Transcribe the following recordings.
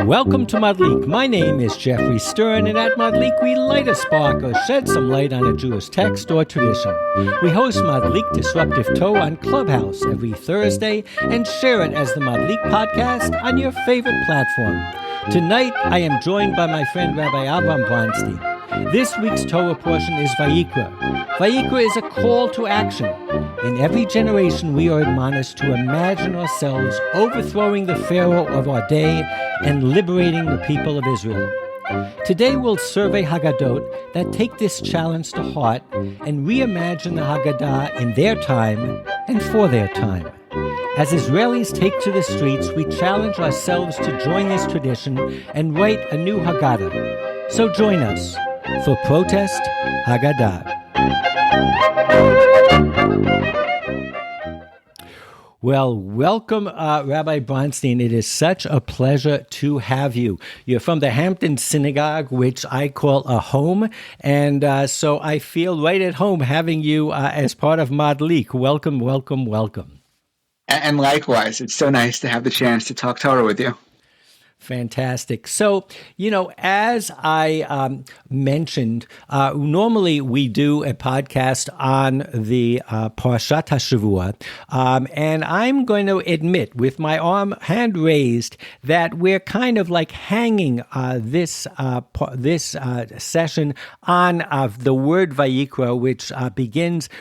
Welcome to Madlik. My name is Geoffrey Stern, and at Madlik we light a spark or shed some light on a Jewish text or tradition. We host Madlik Disruptive Torah on Clubhouse every Thursday and share it as the Madlik podcast on your favorite platform. Tonight I am joined by my friend Rabbi Avraham Bornstein. This week's Torah portion is Vayikra. Vayikra is a call to action. In every generation, we are admonished to imagine ourselves overthrowing the Pharaoh of our day and liberating the people of Israel. Today, we'll survey haggadot that take this challenge to heart and reimagine the Hagaddah in their time and for their time. As Israelis take to the streets, we challenge ourselves to join this tradition and write a new Haggadah. So join us for Protest Haggadah. Well, welcome, Rabbi Bornstein. It is such a pleasure to have you. You're from the Hampton Synagogue, which I call a home, and so I feel right at home having you as part of Madlik. Welcome, welcome, welcome. And likewise, it's so nice to have the chance to talk Torah with you. Fantastic. So, as I mentioned, normally we do a podcast on the Parshat HaShavua, and I'm going to admit, with my hand raised, that we're kind of like hanging this session on the word Vayikra,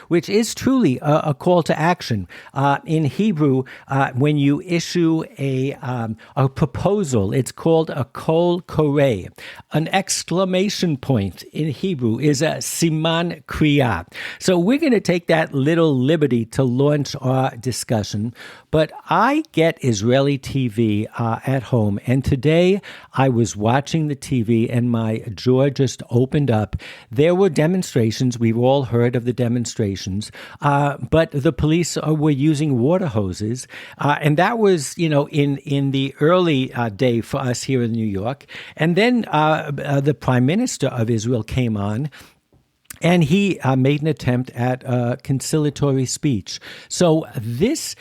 which is truly a call to action. In Hebrew, when you issue a proposal, it's called a kol koreh. An exclamation point in Hebrew is a siman kriya. So we're going to take that little liberty to launch our discussion. But I get Israeli TV at home, and today I was watching the TV and my jaw just opened up. There were demonstrations. We've all heard of the demonstrations, but the police were using water hoses, and that was, in the early day for us here in New York. And then the Prime Minister of Israel came on, and he made an attempt at a conciliatory speech. So this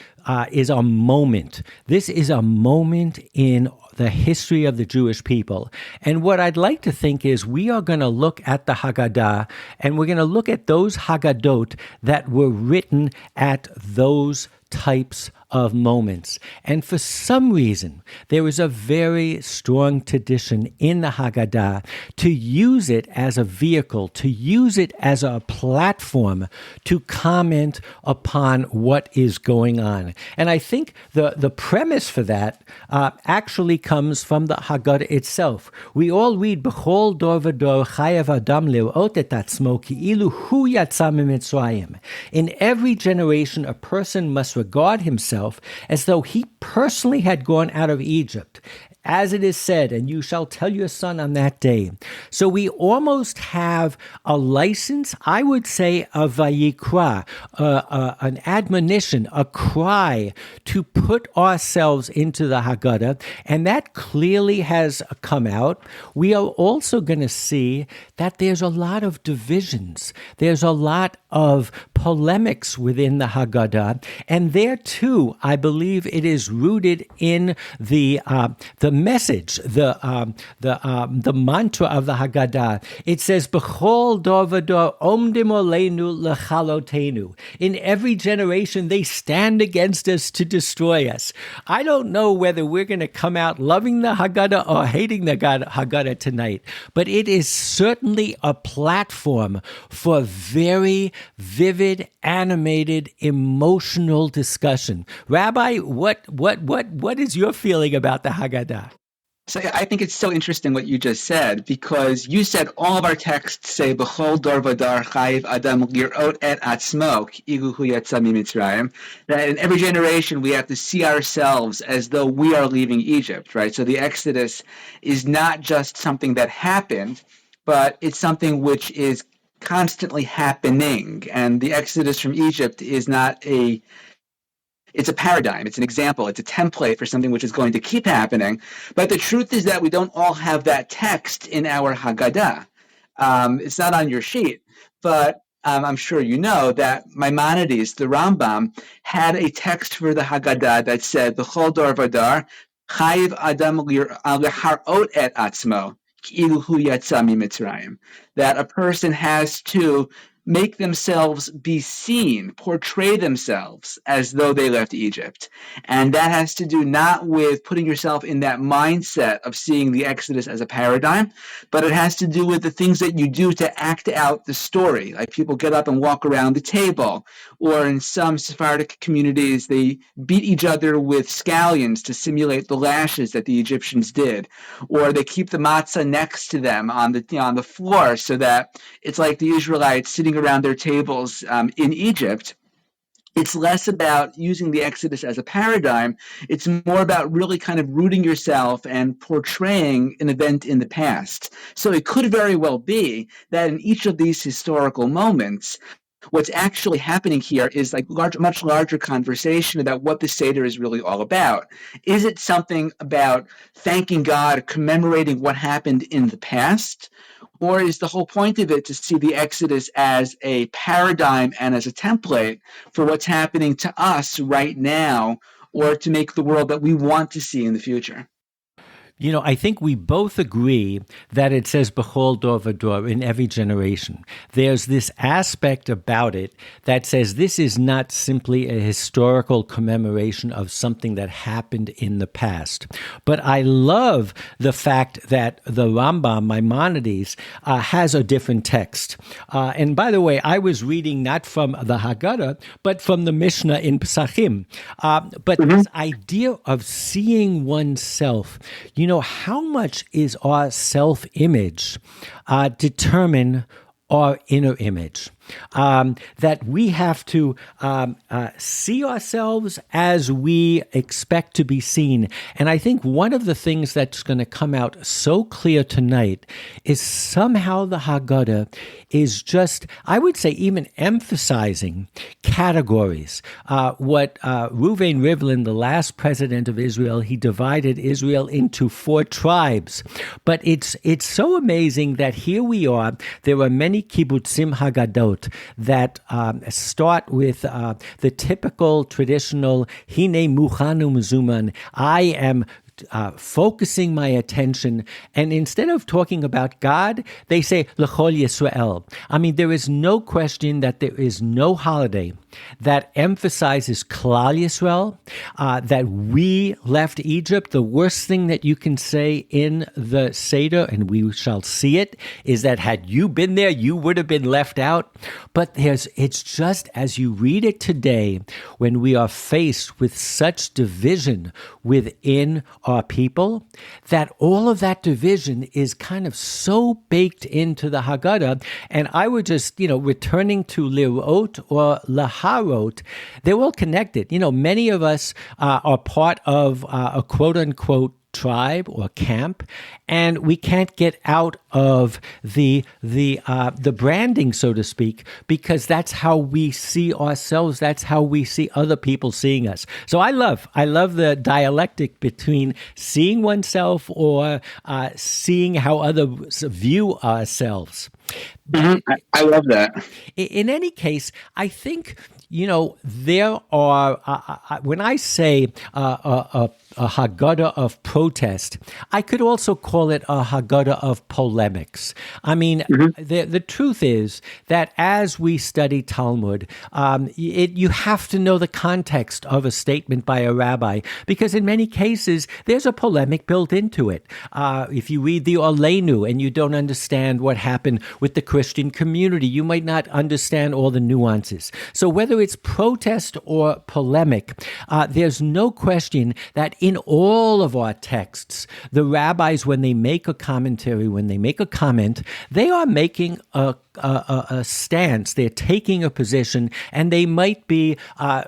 is a moment. This is a moment in the history of the Jewish people. And what I'd like to think is we are going to look at the Haggadah, and we're going to look at those haggadot that were written at those types of moments. And for some reason, there is a very strong tradition in the Haggadah to use it as a vehicle, to use it as a platform to comment upon what is going on. And I think the premise for that actually comes from the Haggadah itself. We all read, B'chol dor v'dor chayav adam le'ot et atzmo ki'ilu hu yatsa miMitzrayim. In every generation, a person must regard himself as though he personally had gone out of Egypt. As it is said, and you shall tell your son on that day. So we almost have a license, I would say a Vayikra, an admonition, a cry to put ourselves into the Haggadah, and that clearly has come out. We are also going to see that there's a lot of divisions. There's a lot of polemics within the Haggadah, and there too, I believe it is rooted in the message, the mantra of the Haggadah. It says, "B'chol dor v'dor omdim oleinu lechalotenu." In every generation, they stand against us to destroy us. I don't know whether we're going to come out loving the Haggadah or hating the Haggadah tonight, but it is certainly a platform for very vivid, animated, emotional discussion. Rabbi, what is your feeling about the Haggadah? So I think it's so interesting what you just said, because you said all of our texts say, B'chol dor v'dor chayiv adam lir'ot et atzmo ki'ilu hu yatsa miMitzrayim, that in every generation we have to see ourselves as though we are leaving Egypt, right? So the Exodus is not just something that happened, but it's something which is constantly happening. And the Exodus from Egypt is not it's a paradigm, it's an example, it's a template for something which is going to keep happening. But the truth is that we don't all have that text in our Haggadah. It's not on your sheet, but I'm sure you know that Maimonides, the Rambam, had a text for the Haggadah that said, B'chol dor v'dor, Chayiv Adam leharot et atzmo, ki'ilu hu yatsa miMitzrayim. That a person has to make themselves be seen, portray themselves as though they left Egypt. And that has to do not with putting yourself in that mindset of seeing the Exodus as a paradigm, but it has to do with the things that you do to act out the story. Like people get up and walk around the table, or in some Sephardic communities, they beat each other with scallions to simulate the lashes that the Egyptians did, or they keep the matzah next to them on the floor so that it's like the Israelites sitting around their tables in Egypt. It's less about using the Exodus as a paradigm. It's more about really kind of rooting yourself and portraying an event in the past. So it could very well be that in each of these historical moments, what's actually happening here is like much larger conversation about what the Seder is really all about. Is it something about thanking God, commemorating what happened in the past? Or is the whole point of it to see the Exodus as a paradigm and as a template for what's happening to us right now, or to make the world that we want to see in the future? You know, I think we both agree that it says B'chol dor v'dor, in every generation. There's this aspect about it that says this is not simply a historical commemoration of something that happened in the past. But I love the fact that the Rambam, Maimonides, has a different text. And by the way, I was reading not from the Haggadah, but from the Mishnah in Pesachim. But this idea of seeing oneself, you know, how much is our self-image determine our inner image? That we have to see ourselves as we expect to be seen. And I think one of the things that's going to come out so clear tonight is somehow the Haggadah is just, I would say, even emphasizing categories. What Reuven Rivlin, the last president of Israel, he divided Israel into 4 tribes. But it's so amazing that here we are. There are many kibbutzim haggadot that start with the typical traditional hine muchanu mezuman. I am focusing my attention, and instead of talking about God, they say L'chol Yisrael. I mean, there is no question that there is no holiday that emphasizes Klal Yisrael, that we left Egypt. The worst thing that you can say in the Seder, and we shall see it, is that had you been there, you would have been left out. But it's just as you read it today, when we are faced with such division within our people, that all of that division is kind of so baked into the Haggadah. And I would just, returning to lirot or laharot, they're all connected. Many of us are part of a quote-unquote tribe or camp, and we can't get out of the branding, so to speak, because that's how we see ourselves. That's how we see other people seeing us. So I love the dialectic between seeing oneself or seeing how others view ourselves. I love that. In any case, I think, there are, when I say a Haggadah of protest, I could also call it a Haggadah of polemics. I mean, the truth is that as we study Talmud, you have to know the context of a statement by a rabbi, because in many cases, there's a polemic built into it. If you read the Olenu and you don't understand what happened with the Christian community, you might not understand all the nuances. So whether it's protest or polemic, there's no question that in all of our texts, the rabbis, when they make a commentary, when they make a comment, they are making a stance. They're taking a position, and they might be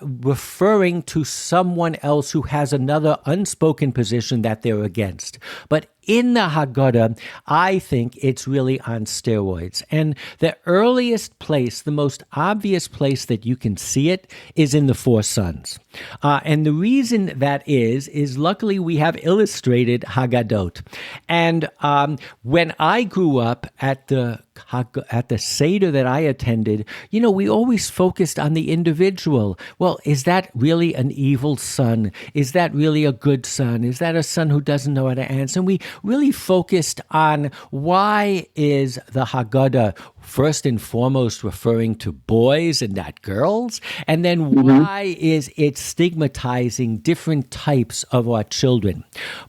referring to someone else who has another unspoken position that they're against. But in the Haggadah, I think it's really on steroids. And the earliest place, the most obvious place that you can see it is in the 4 sons. And the reason that is luckily we have illustrated haggadot. And when I grew up at the at the Seder that I attended, we always focused on the individual. Well, is that really an evil son? Is that really a good son? Is that a son who doesn't know how to answer? And we really focused on why is the Haggadah first and foremost referring to boys and not girls, and then why is it stigmatizing different types of our children?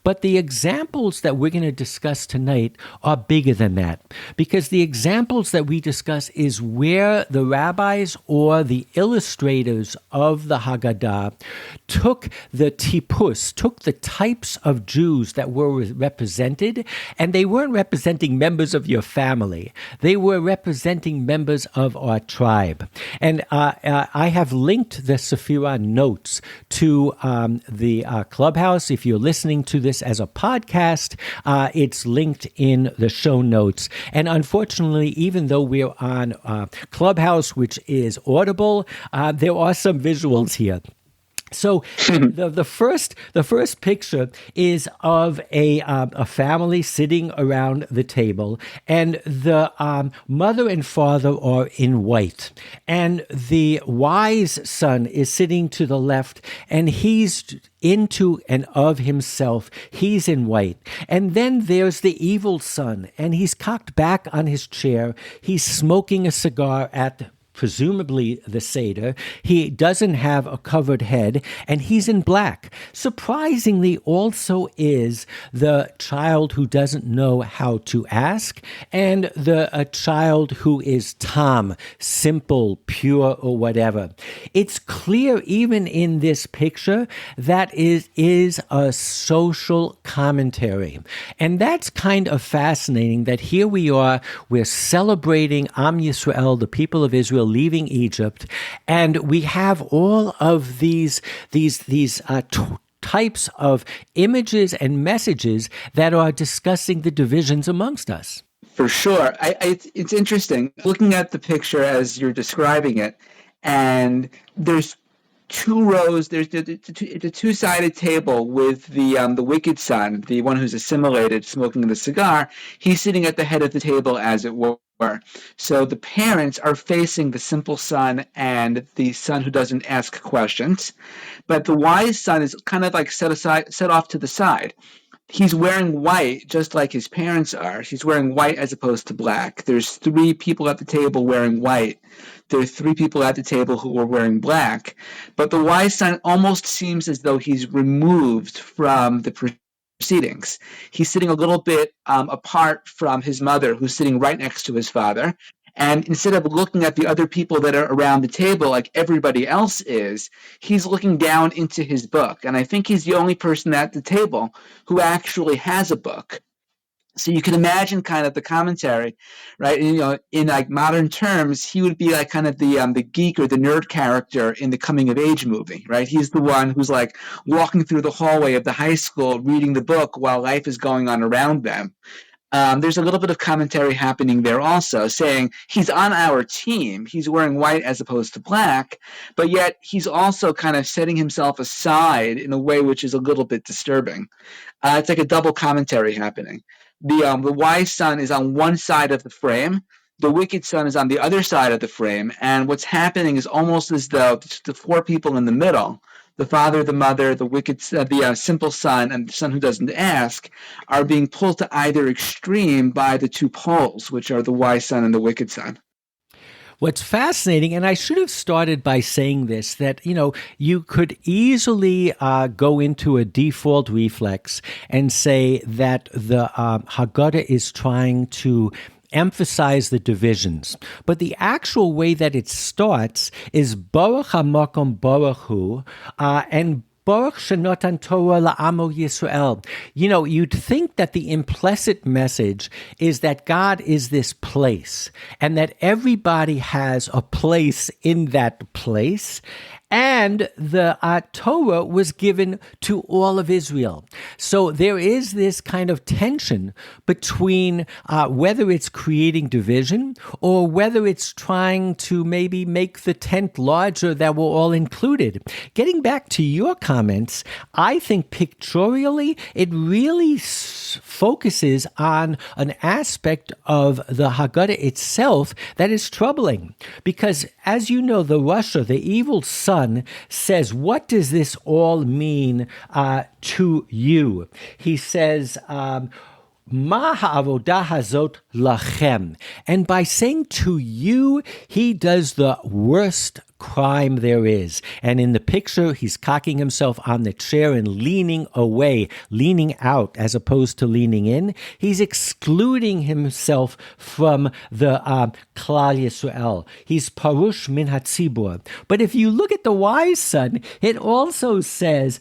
But the examples that we're going to discuss tonight are bigger than that, because the examples that we discuss is where the rabbis or the illustrators of the Haggadah took the tipus, took the types of Jews that were represented, and they weren't representing members of your family. They were representing members of our tribe. And I have linked the Sephirah notes to the Clubhouse. If you're listening to this as a podcast, it's linked in the show notes. And unfortunately, even though we're on Clubhouse, which is audible, there are some visuals here. So the first picture is of a family sitting around the table, and the mother and father are in white, and the wise son is sitting to the left, and he's into and of himself. He's in white. And then there's the evil son, and he's cocked back on his chair. He's smoking a cigar at presumably the Seder. He doesn't have a covered head, and he's in black. Surprisingly, also is the child who doesn't know how to ask, and a child who is tam, simple, pure, or whatever. It's clear, even in this picture, that is a social commentary. And that's kind of fascinating that here we are, we're celebrating Am Yisrael, the people of Israel, leaving Egypt, and we have all of these types of images and messages that are discussing the divisions amongst us. For sure. It's interesting looking at the picture as you're describing it, and there's two rows. It's a two-sided table with the wicked son, the one who's assimilated, smoking the cigar. He's sitting at the head of the table, as it were. So the parents are facing the simple son and the son who doesn't ask questions, but the wise son is kind of like set off to the side. He's wearing white, just like his parents are. He's wearing white as opposed to black. There's three people at the table wearing white. There are three people at the table who are wearing black. But the wise son almost seems as though he's removed from the proceedings. He's sitting a little bit apart from his mother, who's sitting right next to his father. And instead of looking at the other people that are around the table like everybody else is, he's looking down into his book. And I think he's the only person at the table who actually has a book. So you can imagine kind of the commentary, right? And, in like modern terms, he would be like kind of the geek or the nerd character in the coming of age movie, right? He's the one who's like walking through the hallway of the high school, reading the book while life is going on around them. There's a little bit of commentary happening there also, saying he's on our team. He's wearing white as opposed to black, but yet he's also kind of setting himself aside in a way which is a little bit disturbing. It's like a double commentary happening. The wise son is on one side of the frame. The wicked son is on the other side of the frame. And what's happening is almost as though the four people in the middle, the father, the mother, the simple son, and the son who doesn't ask, are being pulled to either extreme by the two poles, which are the wise son and the wicked son. What's fascinating, and I should have started by saying this, that, you could easily go into a default reflex and say that the Haggadah is trying to emphasize the divisions. But the actual way that it starts is Baruch HaMakom Baruch Hu, and Baruch Shenotan Torah la'amo Yisrael. You'd think that the implicit message is that God is this place, and that everybody has a place in that place, And the Torah was given to all of Israel. So there is this kind of tension between whether it's creating division or whether it's trying to maybe make the tent larger that we're all included. Getting back to your comments, I think pictorially it really focuses on an aspect of the Haggadah itself that is troubling. Because as you know, the Rasha, the evil son, says, what does this all mean to you? He says, Ma ha'avodah hazot lachem. And by saying to you, he does the worst crime there is. And in the picture, he's cocking himself on the chair and leaning away, leaning out as opposed to leaning in. He's excluding himself from the Klal Yisrael. He's parush min hatzibur. But if you look at the wise son, it also says,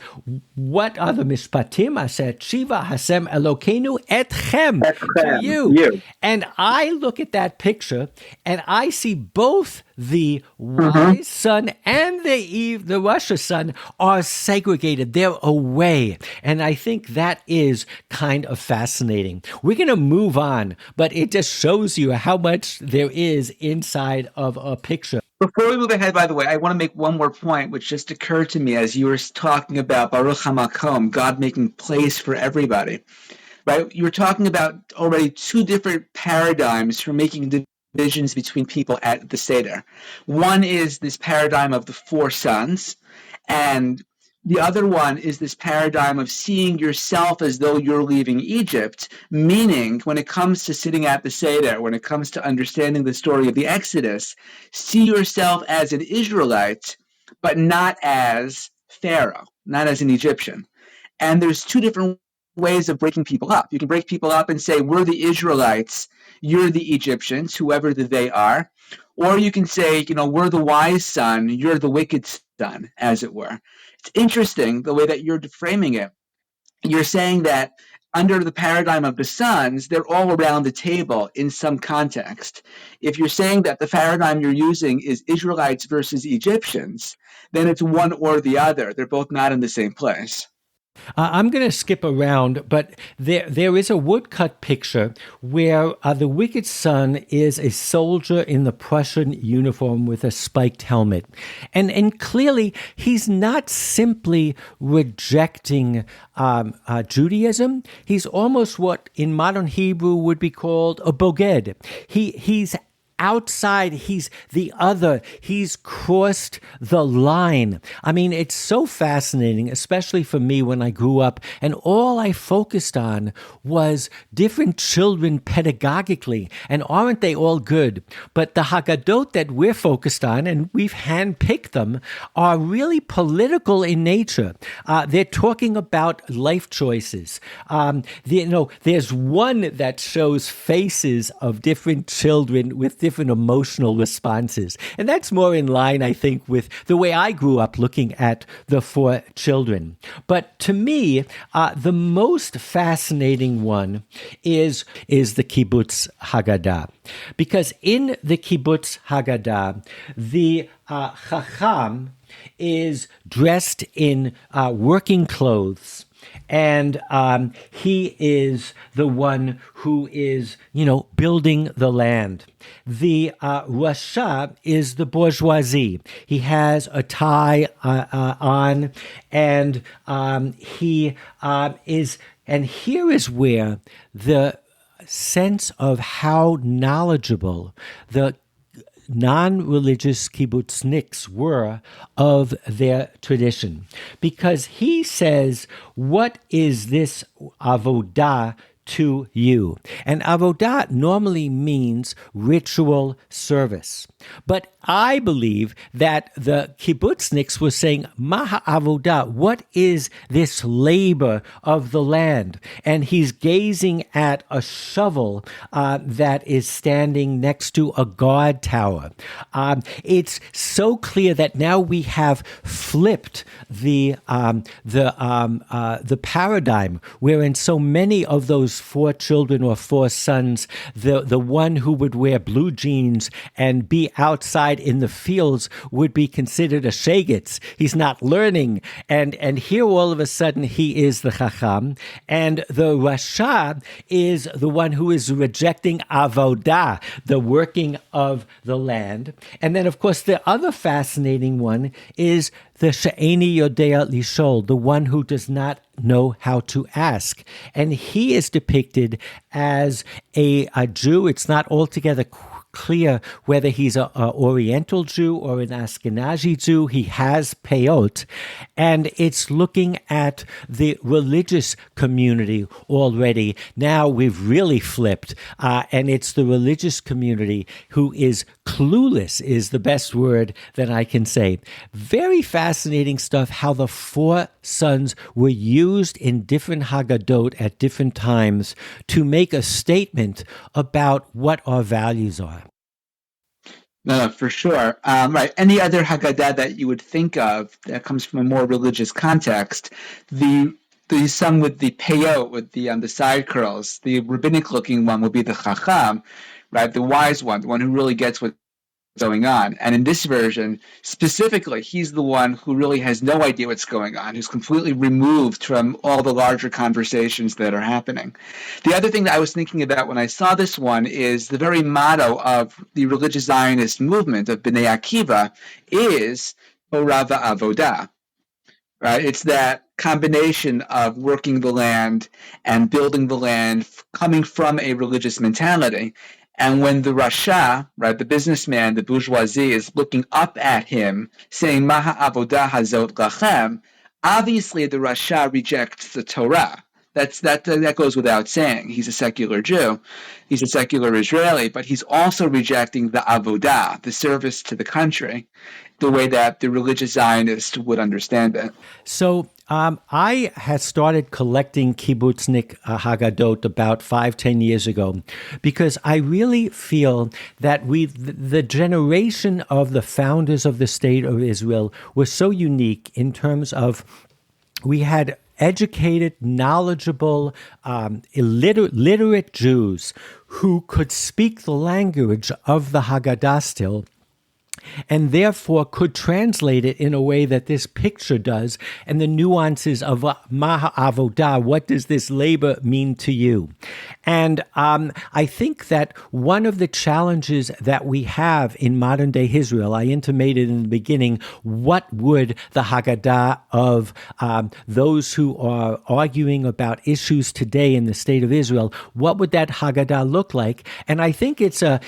what are the mishpatim asher tshiva hasem Elokeinu etchem, to you. And I look at that picture and I see both the wise son and the Rasha son are segregated. They're away. And I think that is kind of fascinating. We're going to move on, but it just shows you how much there is inside of a picture. Before we move ahead, by the way, I want to make one more point, which just occurred to me as you were talking about Baruch HaMakom, God making place for everybody. Right? You were talking about already two different paradigms for making divisions between people at the Seder. One is this paradigm of the four sons, and the other one is this paradigm of seeing yourself as though you're leaving Egypt, meaning when it comes to sitting at the Seder, when it comes to understanding the story of the Exodus, see yourself as an Israelite, but not as Pharaoh, not as an Egyptian. And there's two different ways of breaking people up. You can break people up and say, we're the Israelites, you're the Egyptians, whoever they are. Or you can say, we're the wise son, you're the wicked son, as it were. It's interesting the way that you're framing it. You're saying that under the paradigm of the sons, they're all around the table in some context. If you're saying that the paradigm you're using is Israelites versus Egyptians, then it's one or the other. They're both not in the same place. I'm going to skip around, but there is a woodcut picture where the wicked son is a soldier in the Prussian uniform with a spiked helmet. And clearly, he's not simply rejecting Judaism. He's almost what in modern Hebrew would be called a boged. He's outside, he's the other, he's crossed the line. I mean, it's so fascinating, especially for me when I grew up, and all I focused on was different children pedagogically, and aren't they all good? But the haggadot that we're focused on, and we've handpicked them, are really political in nature. They're talking about life choices. There's one that shows faces of different children with different emotional responses. And that's more in line, I think, with the way I grew up looking at the four children. But to me, the most fascinating one is the kibbutz Haggadah. Because in the kibbutz Haggadah, the chacham is dressed in working clothes. And he is the one who is, building the land. The Rasha is the bourgeoisie. He has a tie on, and he is, and here is where the sense of how knowledgeable the non-religious kibbutzniks were of their tradition. Because he says, what is this avodah to you? And avodah normally means ritual service. But I believe that the kibbutzniks were saying, Maha avodah, what is this labor of the land? And he's gazing at a shovel that is standing next to a guard tower. It's so clear that now we have flipped the paradigm, wherein so many of those four children or four sons, the one who would wear blue jeans and be be outside in the fields would be considered a shegitz. He's not learning. And here all of a sudden he is the chacham. And the rasha is the one who is rejecting avodah, the working of the land. And then, of course, the other fascinating one is the she'eni yodea lishol, the one who does not know how to ask. And he is depicted as a Jew. It's not altogether clear whether he's an Oriental Jew or an Ashkenazi Jew. He has peyot, and it's looking at the religious community already. Now we've really flipped, and it's the religious community who is clueless, is the best word that I can say. Very fascinating stuff, how the four sons were used in different haggadot at different times to make a statement about what our values are. No, for sure. Right. Any other Haggadah that you would think of that comes from a more religious context, the sung with the peyot, with the side curls, the rabbinic-looking one will be the chacham, right? The wise one, the one who really gets what's going on. And in this version, specifically, he's the one who really has no idea what's going on, who's completely removed from all the larger conversations that are happening. The other thing that I was thinking about when I saw this one is the very motto of the religious Zionist movement of Bnei Akiva is Torah va'avodah. Right? It's that combination of working the land and building the land coming from a religious mentality. And when the rasha, right, the businessman, the bourgeoisie, is looking up at him, saying, Maha avodah hazot lachem, obviously the rasha rejects the Torah. That goes without saying. He's a secular Jew. He's a secular Israeli, but he's also rejecting the avodah, the service to the country, the way that the religious Zionist would understand it. So I had started collecting kibbutznik haggadot about 5-10 years ago because I really feel that the generation of the founders of the state of Israel was so unique in terms of we had educated, knowledgeable, literate Jews who could speak the language of the Haggadah still, and therefore could translate it in a way that this picture does, and the nuances of Maha Avodah, what does this labor mean to you? And I think that one of the challenges that we have in modern-day Israel, I intimated in the beginning, what would the Haggadah of those who are arguing about issues today in the state of Israel, what would that Haggadah look like? And I think it's a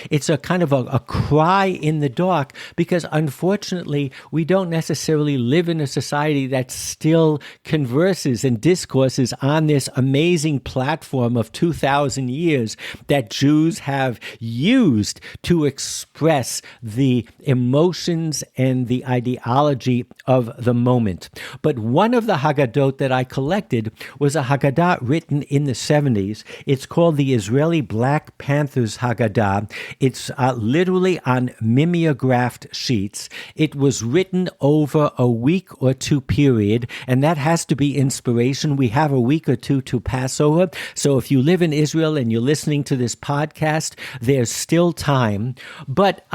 kind of a cry in the dark, because unfortunately, we don't necessarily live in a society that still converses and discourses on this amazing platform of 2,000 years that Jews have used to express the emotions and the ideology of the moment. But one of the Haggadot that I collected was a Haggadah written in the 70s. It's called the Israeli Black Panthers Haggadah. It's literally on mimeographed sheets. It was written over a week or two period, and that has to be inspiration. We have a week or two to Passover, so if you live in Israel and you're listening to this podcast, there's still time. But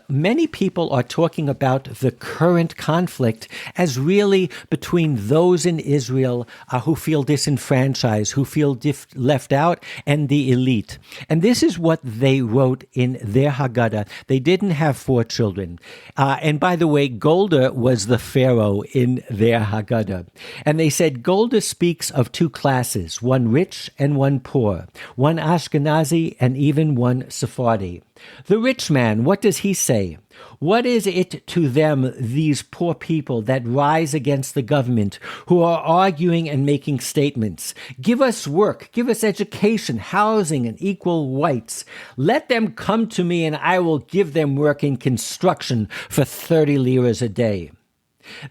many people are talking about the current conflict as really between those in Israel who feel disenfranchised, who feel left out, and the elite. And this is what they wrote in their Haggadah. They didn't have 4 children. And by the way, Golda was the Pharaoh in their Haggadah. And they said Golda speaks of 2 classes, one rich and one poor, one Ashkenazi and even one Sephardi. The rich man, what does he say? What is it to them, these poor people that rise against the government, who are arguing and making statements? Give us work, give us education, housing, and equal rights. Let them come to me and I will give them work in construction for 30 liras a day.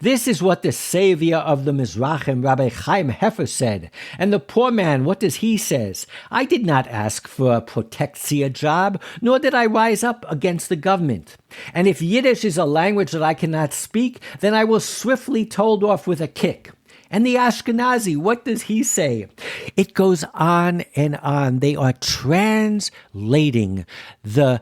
This is what the savior of the Mizrachim, Rabbi Chaim Heffer, said. And the poor man, what does he say? I did not ask for a protectia job, nor did I rise up against the government. And if Yiddish is a language that I cannot speak, then I will swiftly told off with a kick. And the Ashkenazi, what does he say? It goes on and on. They are translating the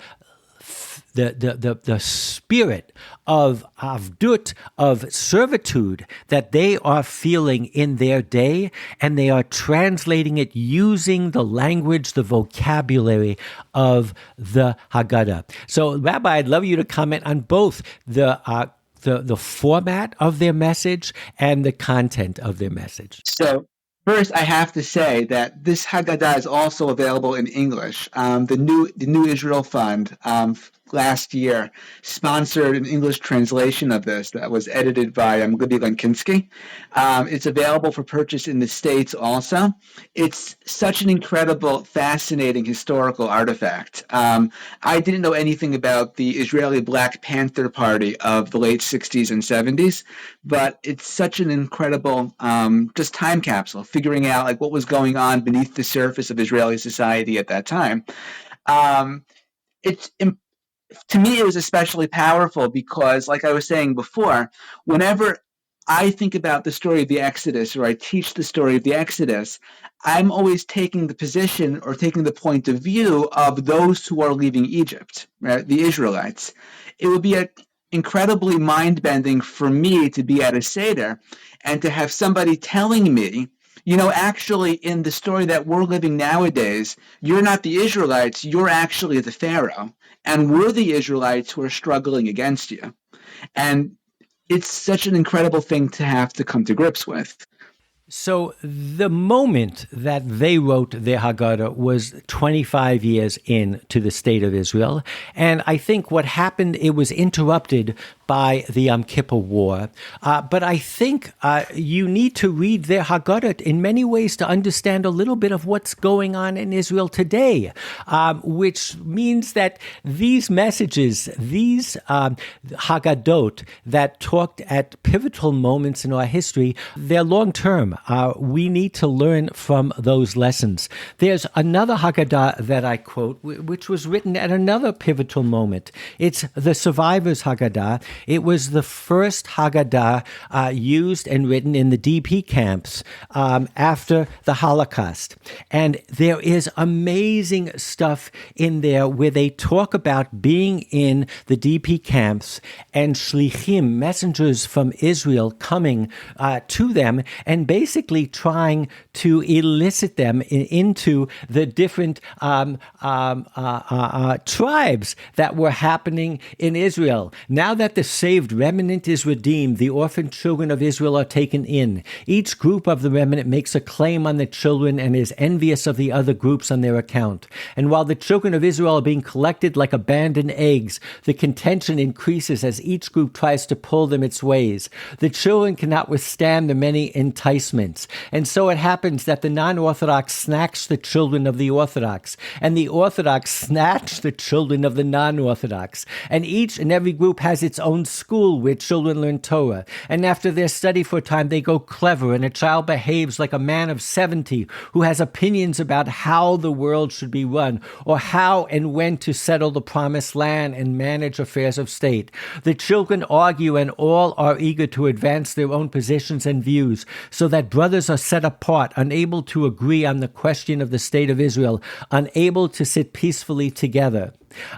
the spirit of avdut, of servitude that they are feeling in their day, and they are translating it using the language, the vocabulary of the Haggadah. So, Rabbi, I'd love you to comment on both the format of their message and the content of their message. So first, I have to say that this Haggadah is also available in English. The New Israel Fund last year sponsored an English translation of this that was edited by Libby Lenkinsky. It's available for purchase in the States also. It's such an incredible, fascinating historical artifact. I didn't know anything about the Israeli Black Panther Party of the late 60s and 70s, but it's such an incredible just time capsule, figuring out like what was going on beneath the surface of Israeli society at that time. To me, it was especially powerful because, like I was saying before, whenever I think about the story of the Exodus, or I teach the story of the Exodus, I'm always taking the position or taking the point of view of those who are leaving Egypt, right? The Israelites. It would be incredibly mind-bending for me to be at a Seder and to have somebody telling me, actually, in the story that we're living nowadays, you're not the Israelites, you're actually the Pharaoh, and we're the Israelites who are struggling against you. And it's such an incredible thing to have to come to grips with. So the moment that they wrote their Haggadah was 25 years into the state of Israel. And I think what happened, it was interrupted by the Yom Kippur War. But I think you need to read their Haggadah in many ways to understand a little bit of what's going on in Israel today, which means that these messages, these Haggadot that talked at pivotal moments in our history, they're long-term. We need to learn from those lessons. There's another Haggadah that I quote, which was written at another pivotal moment. It's the Survivors Haggadah. It was the first Haggadah used and written in the DP camps after the Holocaust. And there is amazing stuff in there where they talk about being in the DP camps and shlichim, messengers from Israel, coming to them and basically trying to elicit them into the different tribes that were happening in Israel. Now that the saved remnant is redeemed, the orphan children of Israel are taken in. Each group of the remnant makes a claim on the children and is envious of the other groups on their account. And while the children of Israel are being collected like abandoned eggs, the contention increases as each group tries to pull them its ways. The children cannot withstand the many enticements. And so it happens that the non-Orthodox snatch the children of the Orthodox, and the Orthodox snatch the children of the non-Orthodox. And each and every group has its own school where children learn Torah. And after their study for a time, they go clever, and a child behaves like a man of 70 who has opinions about how the world should be run, or how and when to settle the promised land and manage affairs of state. The children argue, and all are eager to advance their own positions and views, so that brothers are set apart, unable to agree on the question of the state of Israel, unable to sit peacefully together.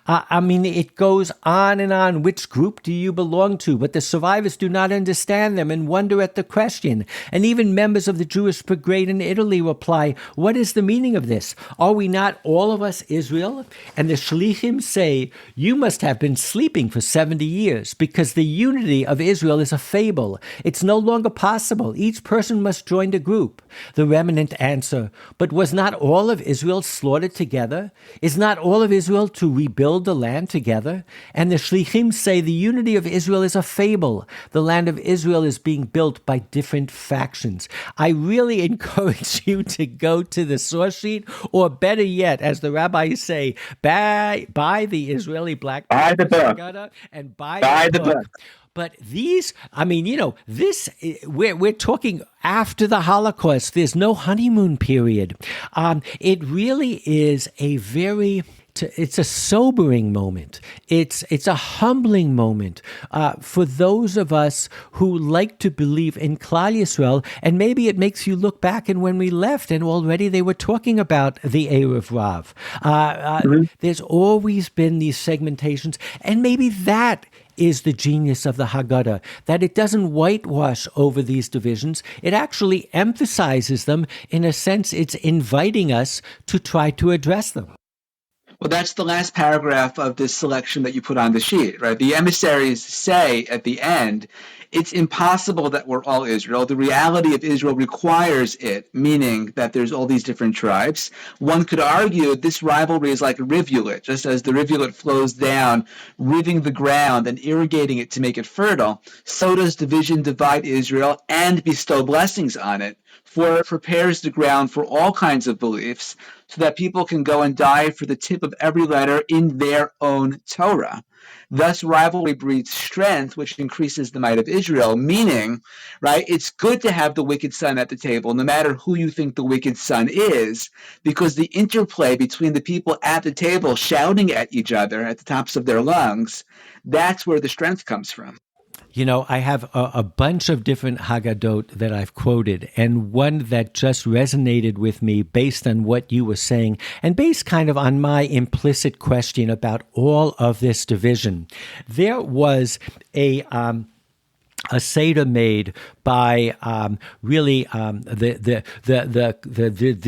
It goes on and on. Which group do you belong to? But the survivors do not understand them and wonder at the question. And even members of the Jewish Brigade in Italy reply, what is the meaning of this? Are we not all of us Israel? And the Shlichim say, you must have been sleeping for 70 years because the unity of Israel is a fable. It's no longer possible. Each person must join the group. The remnant answer, but was not all of Israel slaughtered together? Is not all of Israel to rebuild the land together? And the Shlichim say the unity of Israel is a fable. The land of Israel is being built by different factions. I really encourage you to go to the source sheet, or better yet, as the rabbis say, buy the Israeli Black Buy the book. And buy the book. But these, we're talking after the Holocaust. There's no honeymoon period. It really is a very it's a sobering moment. It's a humbling moment for those of us who like to believe in Klal Yisrael, and maybe it makes you look back and when we left and already they were talking about the Erev Rav. There's always been these segmentations, and maybe that is the genius of the Haggadah, that it doesn't whitewash over these divisions. It actually emphasizes them. In a sense, it's inviting us to try to address them. Well, that's the last paragraph of this selection that you put on the sheet, right? The emissaries say at the end, it's impossible that we're all Israel. The reality of Israel requires it, meaning that there's all these different tribes. One could argue this rivalry is like a rivulet, just as the rivulet flows down, ridding the ground and irrigating it to make it fertile, so does division divide Israel and bestow blessings on it, for it prepares the ground for all kinds of beliefs, so that people can go and die for the tip of every letter in their own Torah. Thus, rivalry breeds strength, which increases the might of Israel, meaning, right, it's good to have the wicked son at the table, no matter who you think the wicked son is, because the interplay between the people at the table shouting at each other at the tops of their lungs, that's where the strength comes from. You know, I have a bunch of different haggadot that I've quoted, and one that just resonated with me based on what you were saying, and based kind of on my implicit question about all of this division. There was a Seder made by the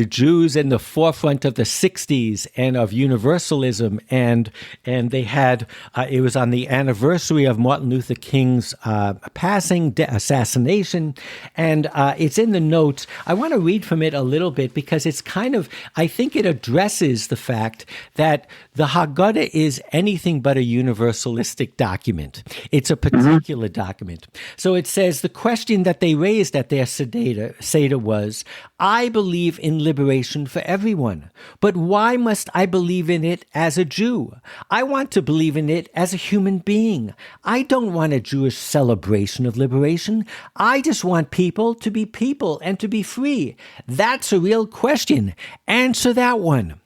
Jews in the forefront of the 60s and of universalism, and they had it was on the anniversary of Martin Luther King's assassination, and it's in the notes. I want to read from it a little bit because it's kind of, I think it addresses the fact that the Haggadah is anything but a universalistic document. It's a particular document. So it says the question that they raised at their Seder was, I believe in liberation for everyone, but why must I believe in it as a Jew? I want to believe in it as a human being. I don't want a Jewish celebration of liberation. I just want people to be people and to be free. That's a real question. Answer that one.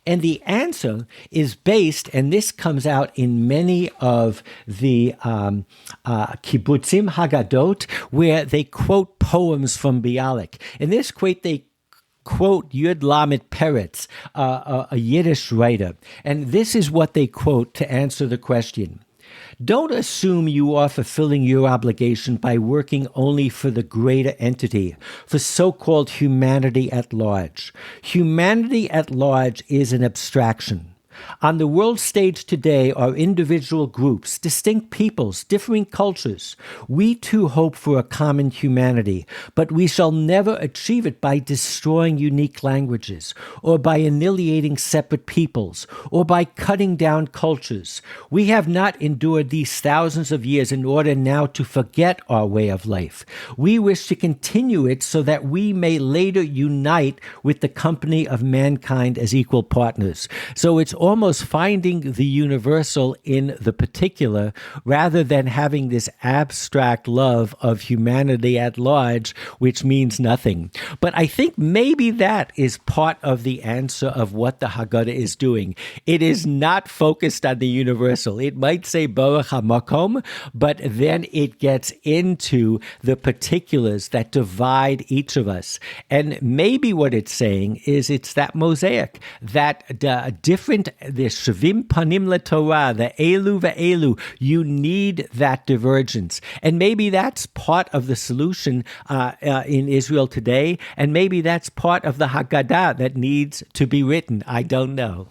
And the answer is based, and this comes out in many of the kibbutzim haggadot, where they quote poems from Bialik. In this quote, they quote Yud Lamed Peretz, a Yiddish writer. And this is what they quote to answer the question. Don't assume you are fulfilling your obligation by working only for the greater entity, for so-called humanity at large. Humanity at large is an abstraction. On the world stage today are individual groups, distinct peoples, differing cultures. We too hope for a common humanity, but we shall never achieve it by destroying unique languages, or by annihilating separate peoples, or by cutting down cultures. We have not endured these thousands of years in order now to forget our way of life. We wish to continue it so that we may later unite with the company of mankind as equal partners. So it's almost finding the universal in the particular rather than having this abstract love of humanity at large, which means nothing. But I think maybe that is part of the answer of what the Haggadah is doing. It is not focused on the universal. It might say Baruch HaMakom, but then it gets into the particulars that divide each of us. And maybe what it's saying is it's that mosaic, that different, the Shavim Panim LeTorah, the Elu ve'Elu, you need that divergence. And maybe that's part of the solution in Israel today, and maybe that's part of the Haggadah that needs to be written. I don't know.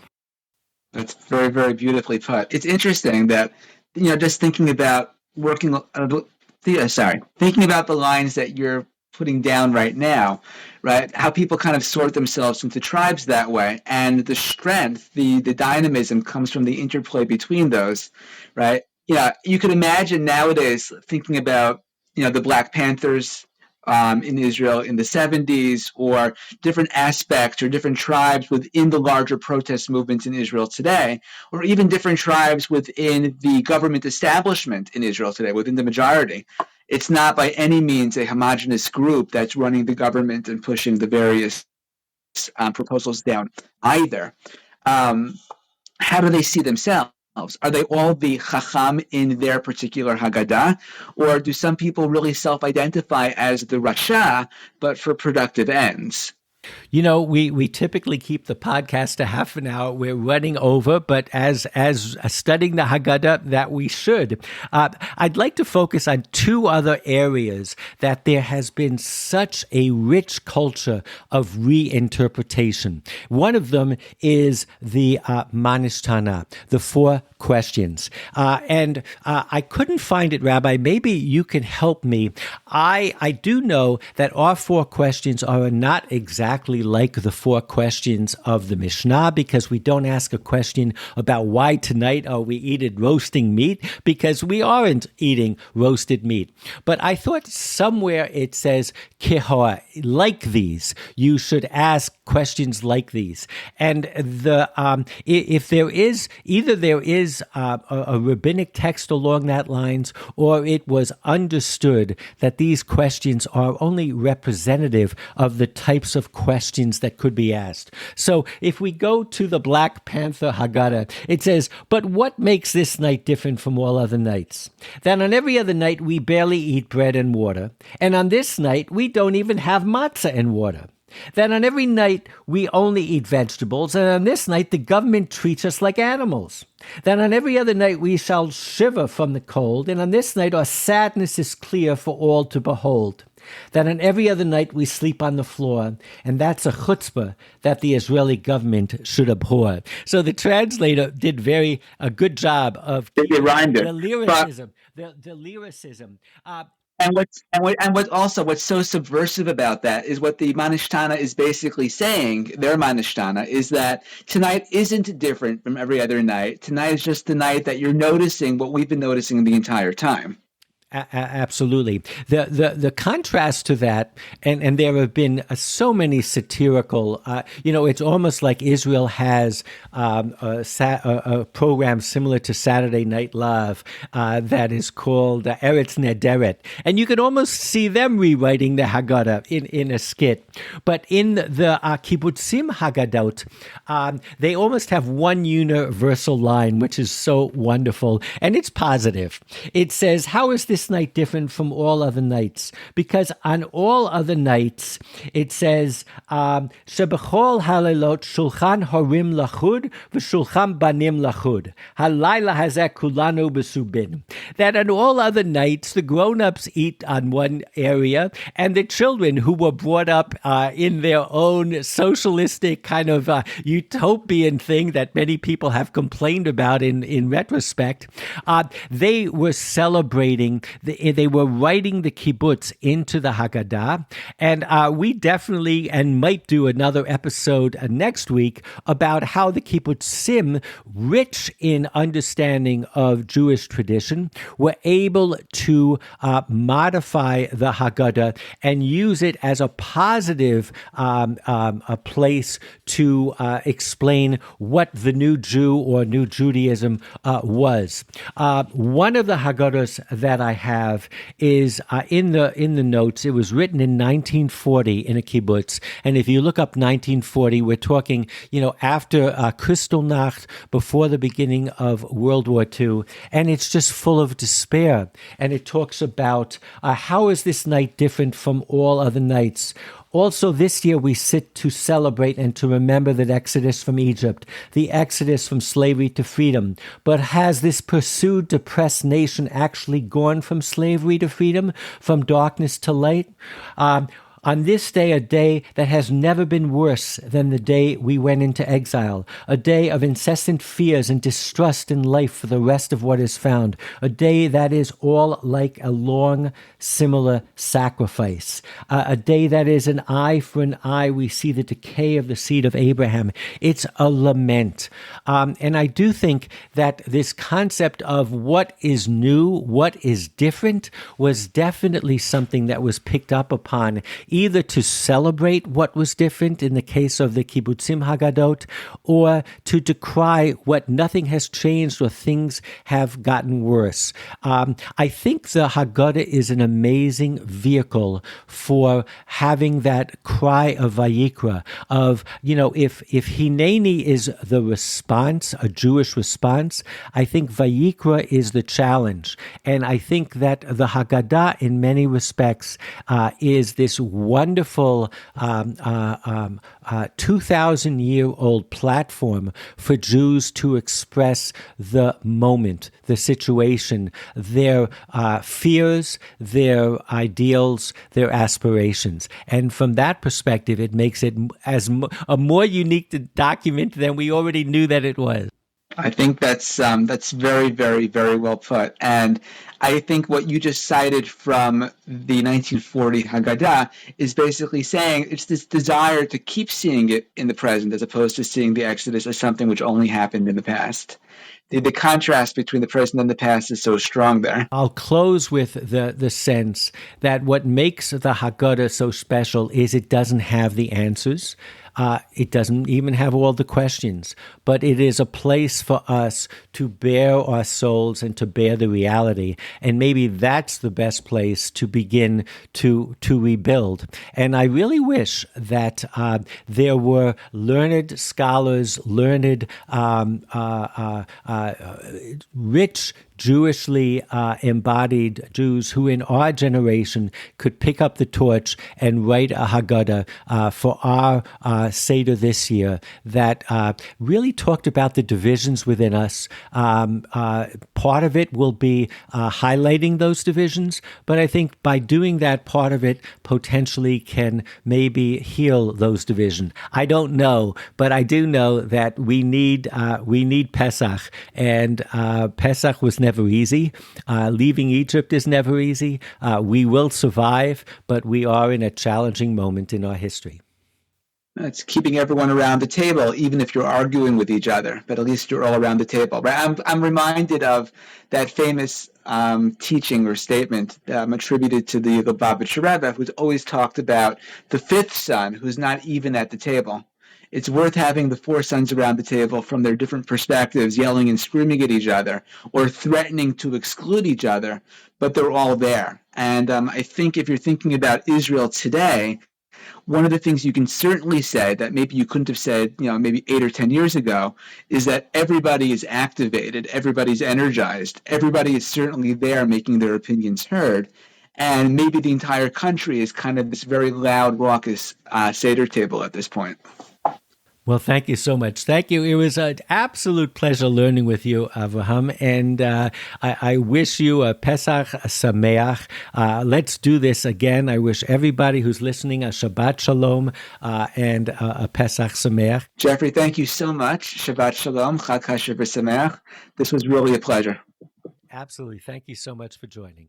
That's very, very beautifully put. It's interesting that, just thinking about thinking about the lines that you're putting down right now, right? How people kind of sort themselves into tribes that way, and the strength, the dynamism comes from the interplay between those, right? Yeah, you could imagine nowadays thinking about, the Black Panthers in Israel in the 70s, or different aspects or different tribes within the larger protest movements in Israel today, or even different tribes within the government establishment in Israel today, within the majority. It's not by any means a homogenous group that's running the government and pushing the various proposals down either. how do they see themselves? Are they all the chacham in their particular Haggadah? Or do some people really self-identify as the Rasha, but for productive ends? You know, we typically keep the podcast to half an hour. We're running over, but as studying the Haggadah, that we should. I'd like to focus on two other areas that there has been such a rich culture of reinterpretation. One of them is the Manishtana, the four questions. And I couldn't find it, Rabbi. Maybe you can help me. I do know that our four questions are not exactly like the four questions of the Mishnah, because we don't ask a question about why tonight are we eating roasting meat, because we aren't eating roasted meat. But I thought somewhere it says, Kehor, like these. You should ask questions like these. And if there is, either there is a rabbinic text along that lines, or it was understood that these questions are only representative of the types of questions that could be asked. So if we go to the Black Panther Haggadah, it says, but what makes this night different from all other nights? That on every other night we barely eat bread and water, and on this night we don't even have matzah and water. That on every night we only eat vegetables, and on this night the government treats us like animals. That on every other night we shall shiver from the cold, and on this night our sadness is clear for all to behold. That on every other night we sleep on the floor, and that's a chutzpah that the Israeli government should abhor. So the translator did a good job of the lyricism. The lyricism. What's so subversive about that is what the Manishtana is basically saying. Their Manishtana is that tonight isn't different from every other night. Tonight is just the night that you're noticing what we've been noticing the entire time. Absolutely. The contrast to that, and there have been so many satirical, it's almost like Israel has a program similar to Saturday Night Live that is called Eretz Nederet. And you can almost see them rewriting the Haggadah in a skit. But in the Kibbutzim Haggadot, they almost have one universal line, which is so wonderful. And it's positive. It says, how is this night different from all other nights? Because on all other nights, it says, Shebechol halelot shulchan horim lachud v'shulchan banim lachud. Halayla hazeh kulanu besubin. That on all other nights, the grown-ups eat on one area, and the children who were brought up in their own socialistic kind of utopian thing that many people have complained about in retrospect, they were celebrating, they were writing the kibbutz into the Haggadah, and we definitely and might do another episode next week about how the kibbutzim, rich in understanding of Jewish tradition, were able to modify the Haggadah and use it as a positive a place to explain what the new Jew or new Judaism was. One of the Haggadahs that I have is in the notes. It was written in 1940 in a kibbutz, and if you look up 1940, we're talking, after Kristallnacht, before the beginning of World War II, and it's just full of despair. And it talks about how is this night different from all other nights? Also, this year we sit to celebrate and to remember the exodus from Egypt, the exodus from slavery to freedom. But has this pursued, depressed nation actually gone from slavery to freedom, from darkness to light? On this day, a day that has never been worse than the day we went into exile, a day of incessant fears and distrust in life for the rest of what is found, a day that is all like a long, similar sacrifice, a day that is an eye for an eye. We see the decay of the seed of Abraham. It's a lament. And I do think that this concept of what is new, what is different, was definitely something that was picked up upon either to celebrate what was different in the case of the kibbutzim haggadot, or to decry what nothing has changed or things have gotten worse. I think the Haggadah is an amazing vehicle for having that cry of Vayikra, of, if Hineni is the response, a Jewish response, I think Vayikra is the challenge. And I think that the Haggadah, in many respects, is this wonderful 2,000-year-old platform for Jews to express the moment, the situation, their fears, their ideals, their aspirations. And from that perspective, it makes it as a more unique document than we already knew that it was. I think that's very, very, very well put. And I think what you just cited from the 1940 Haggadah is basically saying it's this desire to keep seeing it in the present as opposed to seeing the Exodus as something which only happened in the past. The contrast between the present and the past is so strong there. I'll close with the sense that what makes the Haggadah so special is it doesn't have the answers. It doesn't even have all the questions, but it is a place for us to bare our souls and to bear the reality. And maybe that's the best place to begin to rebuild. And I really wish that there were learned scholars, learned, rich, Jewishly embodied Jews who in our generation could pick up the torch and write a Haggadah for our Seder this year that really talked about the divisions within us. Part of it will be highlighting those divisions, but I think by doing that, part of it potentially can maybe heal those divisions. I don't know, but I do know that we need Pesach, and Pesach was never easy. Leaving Egypt is never easy. We will survive, but we are in a challenging moment in our history. It's keeping everyone around the table, even if you're arguing with each other, but at least you're all around the table. I'm reminded of that famous teaching or statement attributed to the Lubavitcher Rebbe, who's always talked about the fifth son who's not even at the table. It's worth having the four sons around the table from their different perspectives, yelling and screaming at each other or threatening to exclude each other, but they're all there. And I think if you're thinking about Israel today, one of the things you can certainly say that maybe you couldn't have said, maybe 8 or 10 years ago, is that everybody is activated, everybody's energized, everybody is certainly there making their opinions heard. And maybe the entire country is kind of this very loud, raucous Seder table at this point. Well, thank you so much. Thank you. It was an absolute pleasure learning with you, Avraham, and I wish you a Pesach Sameach. Let's do this again. I wish everybody who's listening a Shabbat Shalom and a Pesach Sameach. Geoffrey, thank you so much. Shabbat Shalom, Chag HaShavuot Sameach. This was really a pleasure. Absolutely. Thank you so much for joining.